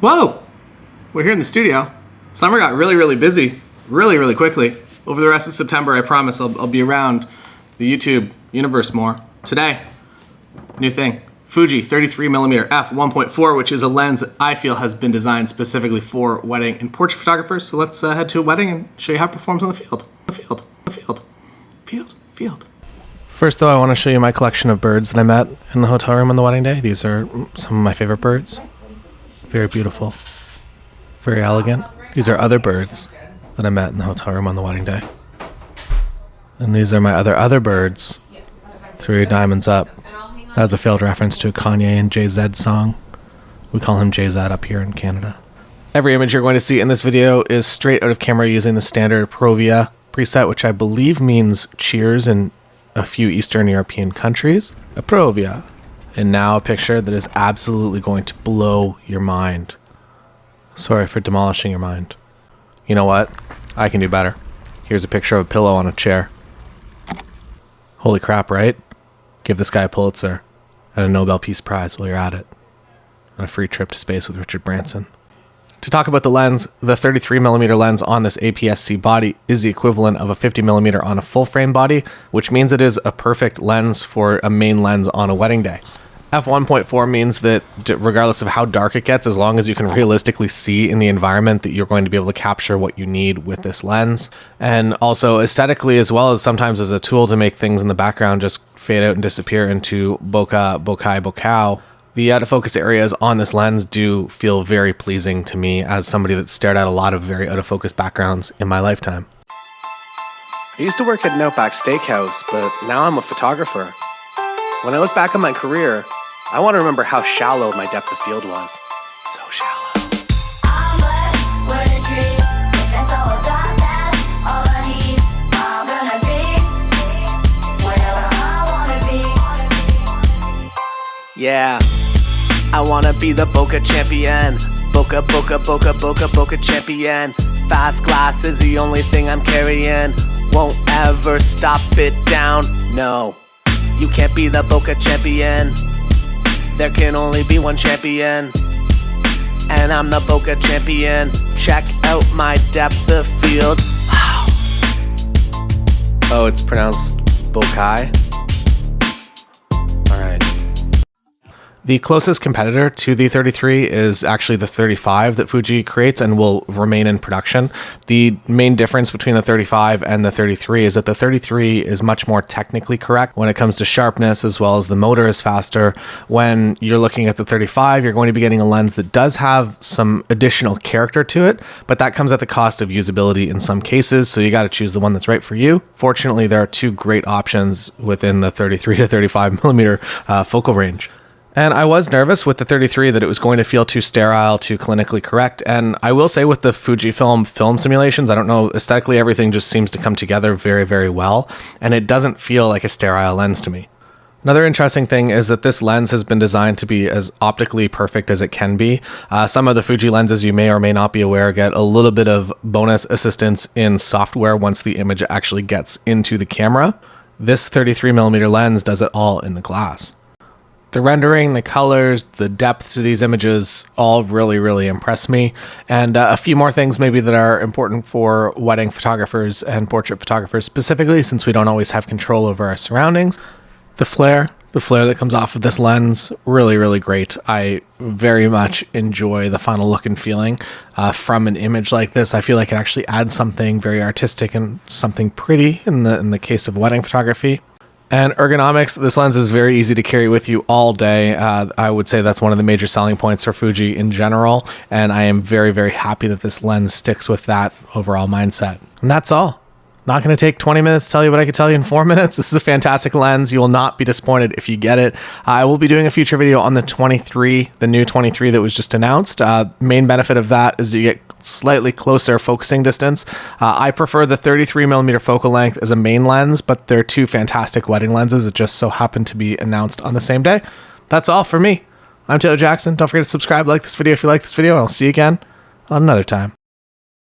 Whoa! We're here in the studio. Summer got really busy, really quickly. Over the rest of September, I promise I'll be around the YouTube universe more. Today, new thing, Fuji 33mm f1.4, which is a lens that I feel has been designed specifically for wedding and portrait photographers. So let's head to a wedding and show you how it performs on the field. Field. First though, I want to show you my collection of birds that I met in the hotel room on the wedding day. These are some of my favorite birds. Very beautiful, very elegant. These are other birds that I met in the hotel room on the wedding day. And these are my other birds. Throw Your Diamonds Up. That's a failed reference to a Kanye and Jay-Z song. We call him Jay-Z up here in Canada. Every image you're going to see in this video is straight out of camera using the standard Provia preset, which I believe means cheers in a few Eastern European countries. A Provia. And now a picture that is absolutely going to blow your mind. Sorry for demolishing your mind. You know what? I can do better. Here's a picture of a pillow on a chair. Holy crap, right? Give this guy a Pulitzer and a Nobel Peace Prize while you're at it. And a free trip to space with Richard Branson. To talk about the lens, the 33mm lens on this APS-C body is the equivalent of a 50mm on a full-frame body, which means it is a perfect lens for a main lens on a wedding day. F1.4 means that regardless of how dark it gets, as long as you can realistically see in the environment, that you're going to be able to capture what you need with this lens. And also aesthetically, as well as sometimes as a tool to make things in the background just fade out and disappear into bokeh. The out of focus areas on this lens do feel very pleasing to me as somebody that stared at a lot of very out of focus backgrounds in my lifetime. I used to work at an Outback Steakhouse, but now I'm a photographer. When I look back on my career, I want to remember how shallow my depth of field was. So shallow. I'm blessed with a dream. That's all I got, that's all I need. I'm gonna be wherever I wanna be. Yeah, I wanna be the bokeh champion. Bokeh champion. Fast glass is the only thing I'm carrying. Won't ever stop it down, no. You can't be the bokeh champion. There can only be one champion. And I'm the bokeh champion. Check out my depth of field. Wow. Oh, it's pronounced bokeh? Alright. The closest competitor to the 33 is actually the 35 that Fuji creates and will remain in production. The main difference between the 35 and the 33 is that the 33 is much more technically correct when it comes to sharpness, as well as the motor is faster. When you're looking at the 35, you're going to be getting a lens that does have some additional character to it, but that comes at the cost of usability in some cases, so you got to choose the one that's right for you. Fortunately, there are two great options within the 33 to 35mm focal range. And I was nervous with the 33 that it was going to feel too sterile, too clinically correct. And I will say with the Fujifilm film simulations, I don't know, aesthetically everything just seems to come together very well. And it doesn't feel like a sterile lens to me. Another interesting thing is that this lens has been designed to be as optically perfect as it can be. Some of the Fuji lenses, you may or may not be aware, get a little bit of bonus assistance in software once the image actually gets into the camera. This 33mm lens does it all in the glass. The rendering, the colors, the depth to these images all really impress me. And a few more things maybe that are important for wedding photographers and portrait photographers specifically, since we don't always have control over our surroundings. The flare that comes off of this lens, really great. I very much enjoy the final look and feeling from an image like this. I feel like it actually adds something very artistic and something pretty in the case of wedding photography. And ergonomics, this lens is very easy to carry with you all day. I would say that's one of the major selling points for Fuji in general. And I am very happy that this lens sticks with that overall mindset. And that's all. Not going to take 20 minutes to tell you what I could tell you in 4 minutes. This is a fantastic lens. You will not be disappointed if you get it. I will be doing a future video on the 23, the new 23 that was just announced. Main benefit of that is you get slightly closer focusing distance. I prefer the 33mm focal length as a main lens, but they're two fantastic wedding lenses that just so happen to be announced on the same day. That's all for me. I'm Taylor Jackson. Don't forget to subscribe, like this video if you like this video, and I'll see you again on another time.